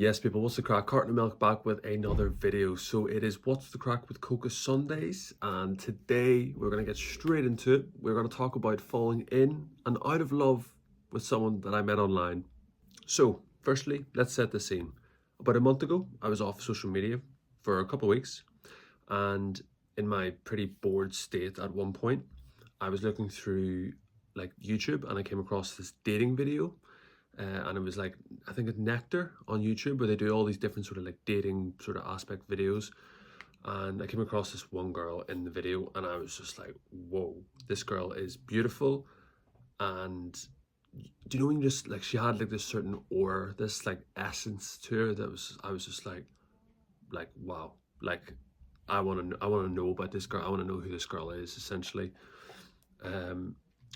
Yes, people, what's the crack? Carton of Milk back with another video. So it is What's the Crack with Coca Sundays, and today we're going to get straight into it. We're going to talk about falling in and out of love with someone that I met online. So, firstly, let's set the scene. About a month ago, I was off social media for a couple of weeks, and in my pretty bored state at one point, I was looking through like YouTube and I came across this dating video. And it was like, I think it's Nectar on YouTube, where they do all these different sort of like dating sort of aspect videos. And I came across this one girl in the video and I was just like, whoa, this girl is beautiful. And do you know when you just like, she had like this certain aura, this like essence to her that I was just like, wow, like I want to know about this girl. I want to know who this girl is, essentially.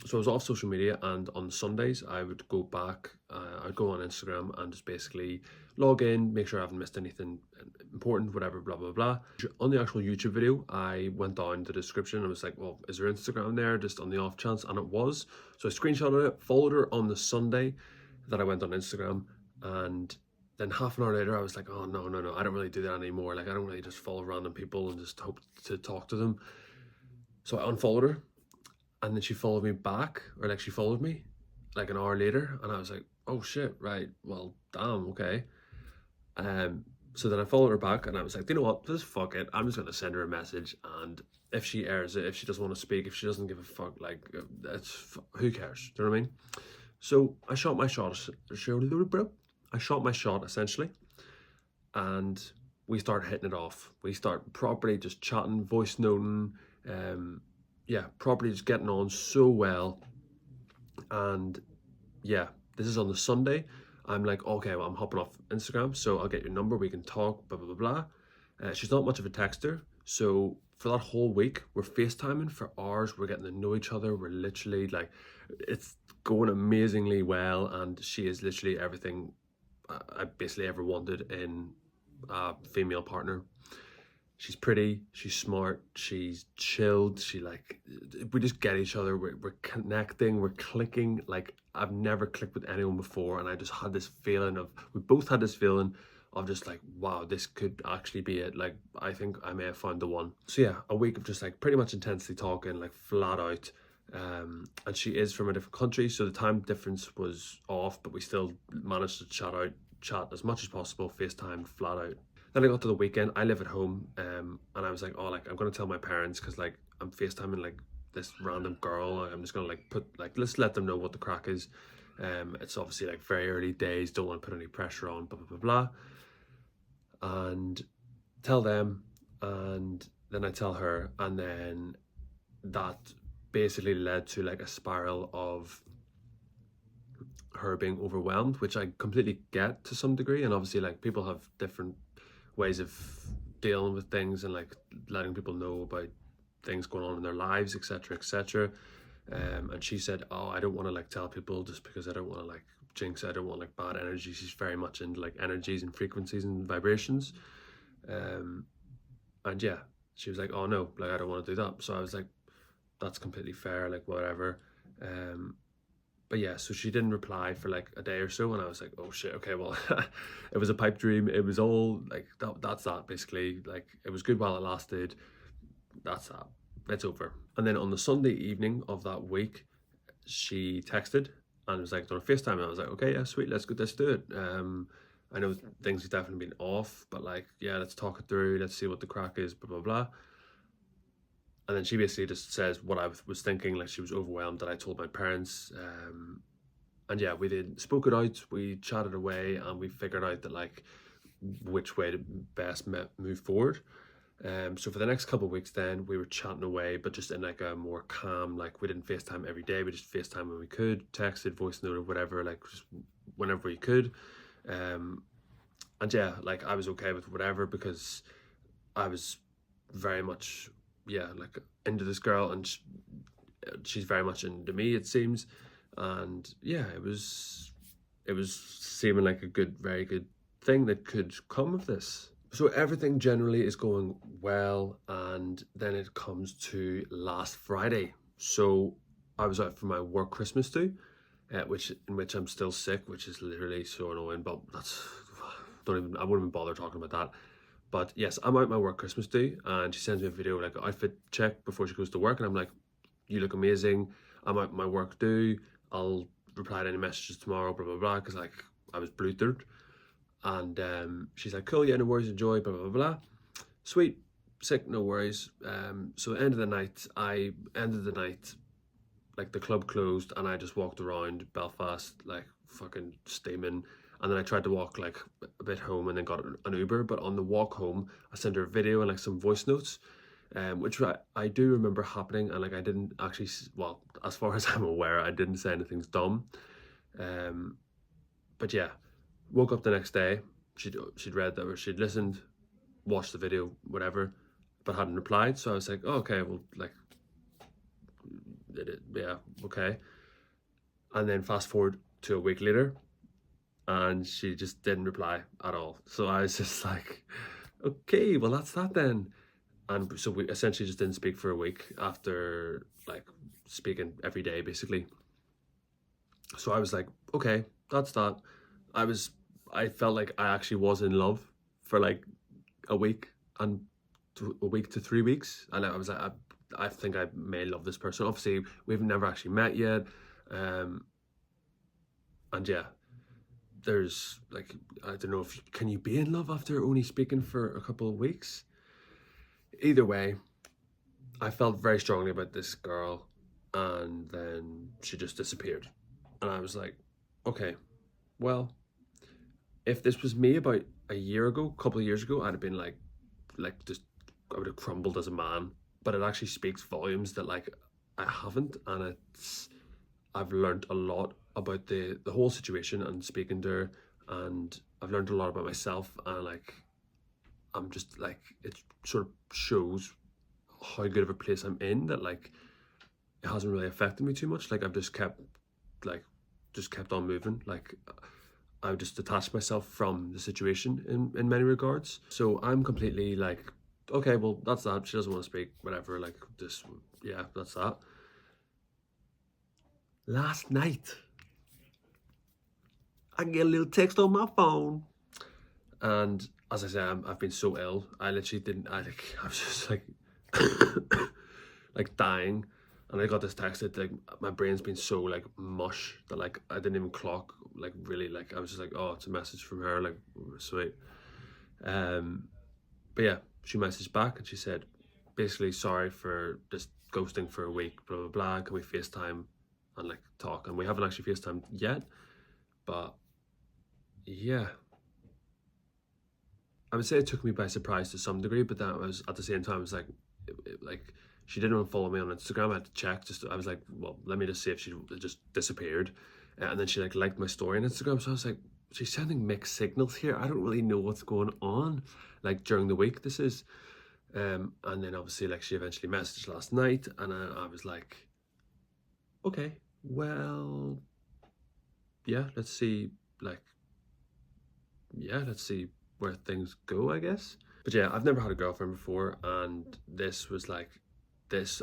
So I was off social media, and on Sundays I would go back, I'd go on Instagram and just basically log in, make sure I haven't missed anything important, whatever, blah, blah, blah. On the actual YouTube video, I went down the description and was like, well, is there Instagram there, just on the off chance? And it was. So I screenshotted it, followed her on the Sunday that I went on Instagram, and then half an hour later I was like, oh, no, I don't really do that anymore. Like, I don't really just follow random people and just hope to talk to them. So I unfollowed her. And then she followed me back, or like she followed me like an hour later, and I was like, oh shit, right, well, damn, okay. So then I followed her back and I was like, you know what, just fuck it, I'm just gonna send her a message, and if she airs it, if she doesn't want to speak, if she doesn't give a fuck, like, who cares, do you know what I mean? So I shot my shot, essentially, and we start hitting it off. We start properly just chatting, voice noting, yeah, properly just getting on so well. And yeah, this is on the Sunday. I'm like, okay, well, I'm hopping off Instagram, so I'll get your number, we can talk, blah, blah, blah, blah. She's not much of a texter, so for that whole week, we're FaceTiming for hours, we're getting to know each other, we're literally like, it's going amazingly well, and she is literally everything I basically ever wanted in a female partner. She's pretty, she's smart, she's chilled, we just get each other, we're connecting, we're clicking. Like, I've never clicked with anyone before, and I just had this feeling of, we both had this feeling of just like, wow, this could actually be it. Like, I think I may have found the one. So yeah, a week of just like pretty much intensely talking, like flat out. And she is from a different country, so the time difference was off, but we still managed to chat as much as possible, FaceTime flat out. Then I got to the weekend, I live at home, and I was like, oh, like, I'm gonna tell my parents, because like I'm FaceTiming like this random girl. I'm just gonna like let's let them know what the crack is. It's obviously like very early days, don't want to put any pressure on, blah, blah, blah, blah. And tell them, and then I tell her, and then that basically led to like a spiral of her being overwhelmed, which I completely get to some degree. And obviously, like, people have different ways of dealing with things and like letting people know about things going on in their lives, etc., etc. And she said, oh, I don't want to like tell people, just because I don't want to like jinx, I don't want like bad energy. She's very much into like energies and frequencies and vibrations. And yeah, she was like, oh no, like, I don't want to do that. So I was like, that's completely fair, like, whatever. But yeah, so she didn't reply for like a day or so, and I was like, oh shit, okay, well, it was a pipe dream. It was all like, that's that, basically. Like, it was good while it lasted. That's that. It's over. And then on the Sunday evening of that week, she texted and was like, on a FaceTime, and I was like, okay, yeah, sweet, let's do it. I know things have definitely been off, but like, yeah, let's talk it through, let's see what the crack is, blah, blah, blah. And then she basically just says what I was thinking, like, she was overwhelmed that I told my parents. And yeah, we spoke it out, we chatted away, and we figured out that like which way to best move forward. So for the next couple of weeks then, we were chatting away, but just in like a more calm, like, we didn't FaceTime every day, we just FaceTime when we could, texted, voice note, or whatever, like just whenever we could. And yeah, like, I was okay with whatever, because I was very much, yeah, like, into this girl, and she's very much into me, it seems. And yeah, it was seeming like a very good thing that could come of this. So everything generally is going well, and then it comes to last Friday. So I was out for my work Christmas do, in which I'm still sick, which is literally so annoying, but that's I wouldn't even bother talking about that. But yes, I'm out my work Christmas do, and she sends me a video like outfit check before she goes to work, and I'm like, you look amazing. I'm out my work do. I'll reply to any messages tomorrow, blah blah blah, because like I was blutered. And she's like, cool, yeah, no worries, enjoy, blah blah blah. Sweet, sick, no worries. So end of the night, like the club closed, and I just walked around Belfast like fucking steaming. And then I tried to walk like a bit home, and then got an Uber. But on the walk home, I sent her a video and like some voice notes, which I do remember happening. And like I didn't actually, well, as far as I'm aware, I didn't say anything dumb. But yeah, woke up the next day. She'd read that, or she'd listened, watched the video, whatever, but hadn't replied. So I was like, oh, okay, well, like, yeah, okay. And then fast forward to a week later, and she just didn't reply at all. So I was just like, okay, well, that's that then. And so we essentially just didn't speak for a week after like speaking every day, basically. So I was like, okay, that's that. I felt like I actually was in love for like a week and a week to 3 weeks. And I was like, I think I may love this person. Obviously, we've never actually met yet. And yeah, there's like, I don't know if, can you be in love after only speaking for a couple of weeks? Either way, I felt very strongly about this girl, and then she just disappeared. And I was like, okay, well, if this was me about a year ago, a couple of years ago, I'd have been like just, I would have crumbled as a man. But it actually speaks volumes that like I haven't, and I've learned a lot about the whole situation and speaking to her, and I've learned a lot about myself, and like I'm just like, it sort of shows how good of a place I'm in, that like it hasn't really affected me too much. Like I've just kept on moving. Like I've just detached myself from the situation in many regards. So I'm completely like, okay, well, that's that. She doesn't want to speak, whatever. Like this, yeah, that's that. Last night, I get a little text on my phone, and as I said, I've been so ill. I literally didn't. I was just like, like dying, and I got this text that like my brain's been so like mush that like I didn't even clock. Like really, like I was just like, oh, it's a message from her. Like sweet. But yeah, she messaged back and she said, basically, sorry for just ghosting for a week. Blah blah blah. Can we FaceTime and like talk? And we haven't actually FaceTimed yet, but yeah. I would say it took me by surprise to some degree, but that was at the same time, it was like, like she didn't follow me on Instagram. I had to check. I was like, well, let me just see if she just disappeared, and then she like liked my story on Instagram. So I was like, she's sending mixed signals here. I don't really know what's going on. Like during the week, this is, and then obviously like she eventually messaged last night, and I was like, okay, well, yeah, let's see, like, yeah, let's see where things go, I guess. But yeah, I've never had a girlfriend before, and this was like, this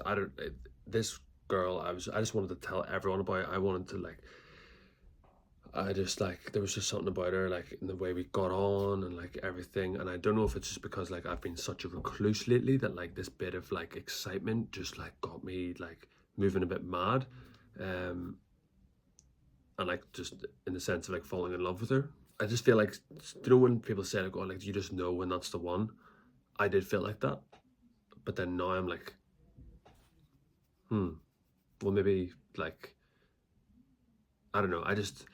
girl, I just wanted to tell everyone about it. I wanted to like, I just like, there was just something about her, like in the way we got on and like everything. And I don't know if it's just because like I've been such a recluse lately that like this bit of like excitement just like got me like moving a bit mad. And like just in the sense of like falling in love with her. I just feel like, you know, when people say like, oh, like you just know when that's the one. I did feel like that, but then now I'm like, well, maybe like, I don't know. I just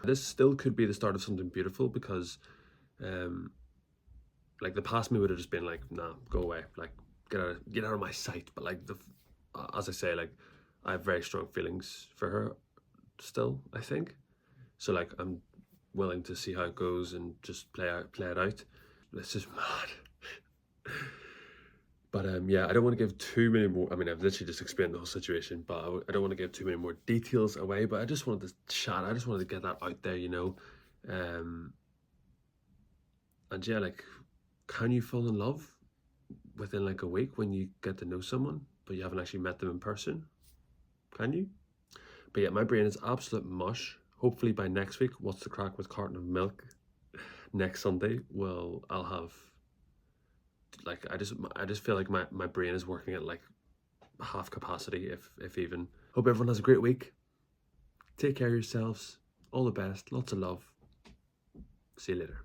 this still could be the start of something beautiful, because, like the past me would have just been like, nah, go away, like get out of my sight. But like as I say, like I have very strong feelings for her still, I think. So like I'm willing to see how it goes and just play it out. This is mad. But yeah, I don't want to give too many more. I mean, I've literally just explained the whole situation, but I don't want to give too many more details away. But I just wanted to chat. I just wanted to get that out there, you know. And yeah, like, can you fall in love within like a week when you get to know someone, but you haven't actually met them in person? Can you? But yeah, my brain is absolute mush. Hopefully by next week, what's the crack with Carton of Milk next Sunday, I'll have, like, I just feel like my brain is working at like half capacity, if even. Hope everyone has a great week. Take care of yourselves. All the best. Lots of love. See you later.